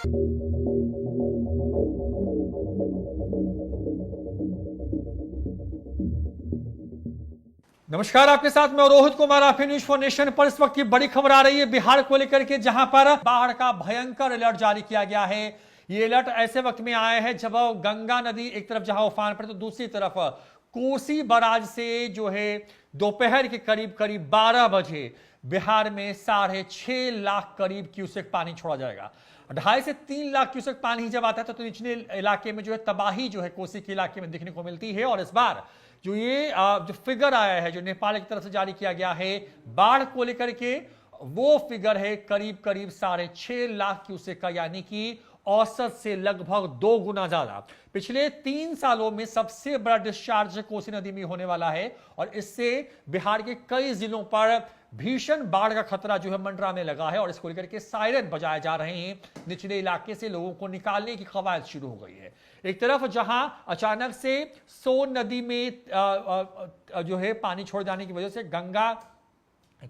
नमस्कार, आपके साथ मैं रोहित कुमार। आप न्यूज फॉर नेशन पर इस वक्त की बड़ी खबर आ रही है बिहार को लेकर के, जहां पर बाढ़ का भयंकर अलर्ट जारी किया गया है। ये अलर्ट ऐसे वक्त में आया है जब गंगा नदी एक तरफ जहां उफान पर, तो दूसरी तरफ कोसी बराज से जो है दोपहर के करीब 12 बजे बिहार में 6.5 लाख करीब क्यूसेक पानी छोड़ा जाएगा। 2.5 से 3 लाख क्यूसेक पानी जब आता है तो निचले इलाके में जो है तबाही जो है कोसी के इलाके में दिखने को मिलती है। और इस बार जो ये जो फिगर आया है, जो नेपाल की तरफ से जारी किया गया है बाढ़ को लेकर के, वो फिगर है करीब 6.5 लाख क्यूसेक का, यानी कि औसत से लगभग 2 गुना ज्यादा। पिछले 3 सालों में सबसे बड़ा डिस्चार्ज कोसी नदी में होने वाला है और इससे बिहार के कई जिलों पर भीषण बाढ़ का खतरा जो है मंडराने लगा है। और इसको लेकर के सायरन बजाए जा रहे हैं, निचले इलाके से लोगों को निकालने की कवायद शुरू हो गई है। एक तरफ जहां अचानक से सोन नदी में जो है पानी छोड़ जाने की वजह से गंगा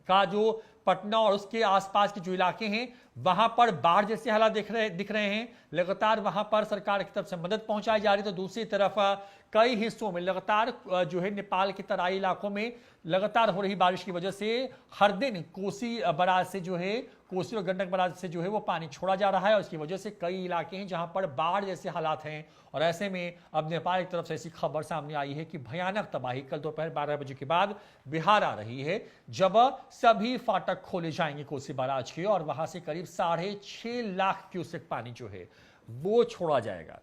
का जो पटना और उसके आसपास के जो इलाके हैं वहां पर बाढ़ जैसे हालात दिख रहे हैं। लगातार वहां पर सरकार की तरफ से मदद पहुंचाई जा रही है, तो दूसरी तरफ कई हिस्सों में लगातार जो है नेपाल के तराई इलाकों में लगातार हो रही बारिश की वजह से हर दिन कोसी बराज से जो है, कोसी और गंडक बराज से जो है वो पानी छोड़ा जा रहा है। और इसकी वजह से कई इलाके हैं जहां पर बाढ़ जैसे हालात हैं। और ऐसे में अब नेपाल की तरफ से ऐसी खबर सामने आई है कि भयानक तबाही कल दोपहर 12 बजे के बाद बिहार आ रही है, जब सभी फाटक खोले जाएंगे कोसी बराज के और वहां से करीब 6.5 लाख क्यूसेक पानी जो है वो छोड़ा जाएगा।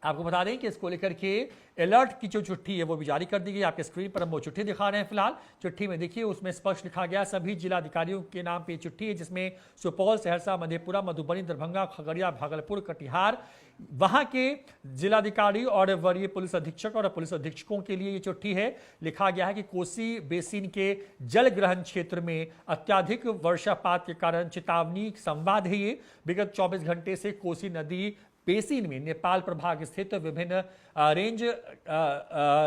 आपको बता दें कि इसको लेकर के अलर्ट की जो चिट्ठी है वो भी जारी कर दी गई। आपके स्क्रीन पर हम वो चिट्ठी दिखा रहे हैं। फिलहाल चिट्ठी में देखिए, उसमें स्पष्ट लिखा गया सभी जिलाधिकारियों के नाम पे चिट्ठी है, जिसमें सुपौल, सहरसा, मधेपुरा, मधुबनी, दरभंगा, खगड़िया, भागलपुर, कटिहार, वहां के जिलाधिकारी और वरीय पुलिस अधीक्षक और पुलिस अधीक्षकों के लिए ये चिट्ठी है। लिखा गया है कि कोसी बेसिन के जल ग्रहण क्षेत्र में अत्याधिक वर्षापात के कारण चेतावनी संवाद है। ये विगत 24 घंटे से कोसी नदी बेसिन में नेपाल प्रभाग स्थित विभिन्न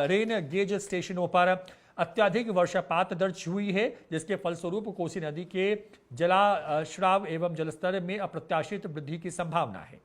रेन गेज स्टेशनों पर अत्याधिक वर्षापात दर्ज हुई है, जिसके फलस्वरूप कोसी नदी के जलाश्राव एवं जलस्तर में अप्रत्याशित वृद्धि की संभावना है।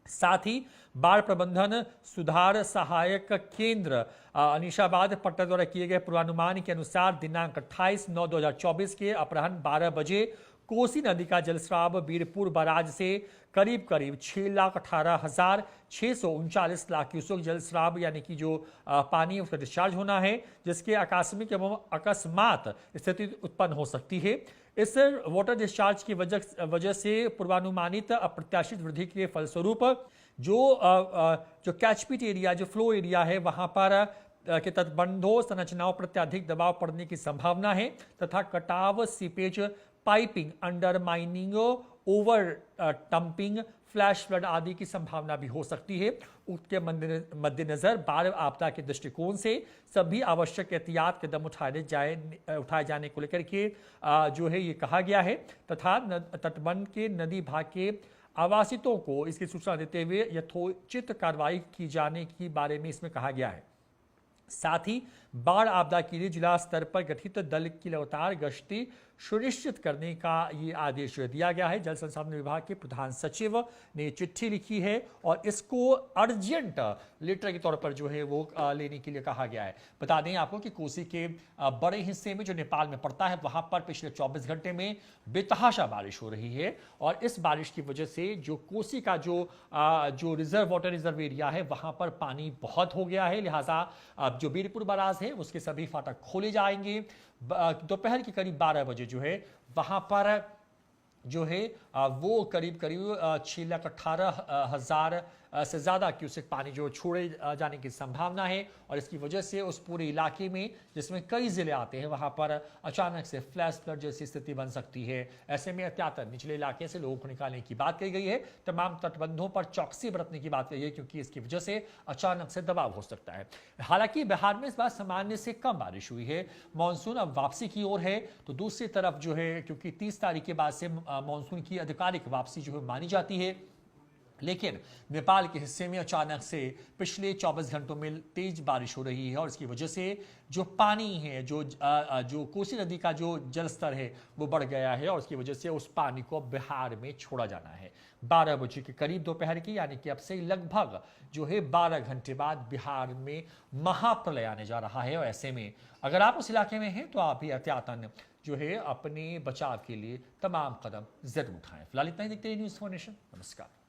साथ ही बाढ़ प्रबंधन सुधार सहायक केंद्र अनीशाबाद पटना द्वारा किए गए पूर्वानुमान के अनुसार दिनांक 28/9/2024 के अपराह्न 12 बजे कोसी नदी का जलस्राव बीरपुर बराज से करीब 6,18,639 लाख क्यूसेक जलस्राव यानी कि जो पानी है उसका डिस्चार्ज होना है, जिसके आकस्मिक एवं अकस्मात स्थिति उत्पन्न हो सकती है। इस वाटर डिस्चार्ज की वजह से पूर्वानुमानित अप्रत्याशित वृद्धि के फलस्वरूप जो कैचपिट एरिया, जो फ्लो एरिया है, वहां पर के तटबंधों संरचनाओं पर अत्यधिक दबाव पड़ने की संभावना है तथा कटाव, seepage piping, undermining, overtopping, flash flood आदि की संभावना भी हो सकती है। उसके मद्देनजर बाढ़ आपदा के दृष्टिकोण से सभी आवश्यक एहतियात कदम उठाए जाने को लेकर के जो है ये कहा गया है तथा तटबंध के नदी भाग के आवासितों को इसकी सूचना देते हुए यथोचित कार्रवाई की जाने के बारे में इसमें कहा गया है। साथ ही बाढ़ आपदा के लिए जिला स्तर पर गठित दल की लगातार गश्ती सुनिश्चित करने का ये आदेश दिया गया है। जल संसाधन विभाग के प्रधान सचिव ने चिट्ठी लिखी है और इसको अर्जेंट लेटर के तौर पर जो है वो लेने के लिए कहा गया है। बता दें आपको कि कोसी के बड़े हिस्से में जो नेपाल में पड़ता है वहां पर पिछले 24 घंटे में बेतहाशा बारिश हो रही है और इस बारिश की वजह से जो कोसी का जो वाटर रिजर्व एरिया है वहां पर पानी बहुत हो गया है। लिहाजा जो बीरपुर बराज है उसके सभी फाटक खोले जाएंगे। दोपहर के करीब 12 बजे जो है वहां पर जो है वो करीब 6,18,000 से ज़्यादा क्यूसेक पानी जो छोड़े जाने की संभावना है और इसकी वजह से उस पूरे इलाके में जिसमें कई ज़िले आते हैं वहाँ पर अचानक से फ्लैश फ्लड जैसी स्थिति बन सकती है। ऐसे में एहतियातन निचले इलाके से लोगों को निकालने की बात कही गई है। तमाम तटबंधों पर चौकसी बरतने की बात कही है क्योंकि इसकी वजह से अचानक से दबाव हो सकता है। हालांकि बिहार में इस बार सामान्य से कम बारिश हुई है। मानसून अब वापसी की ओर है, तो दूसरी तरफ जो है क्योंकि 30 तारीख के बाद से मानसून की आधिकारिक वापसी जो है मानी जाती है, लेकिन नेपाल के हिस्से में अचानक से पिछले 24 घंटों में तेज बारिश हो रही है और इसकी वजह से जो पानी है, जो कोसी नदी का जो जल स्तर है वो बढ़ गया है और उसकी वजह से उस पानी को बिहार में छोड़ा जाना है 12 बजे के करीब दोपहर की, यानी कि अब से लगभग जो है 12 घंटे बाद बिहार में महाप्रलय आने जा रहा है। और ऐसे में अगर आप उस इलाके में हैं तो आप भी एहतियातन जो है अपने बचाव के लिए तमाम कदम जरूर उठाएं। फिलहाल इतना ही, देखते रहिए न्यूज़ 4 नेशन। नमस्कार।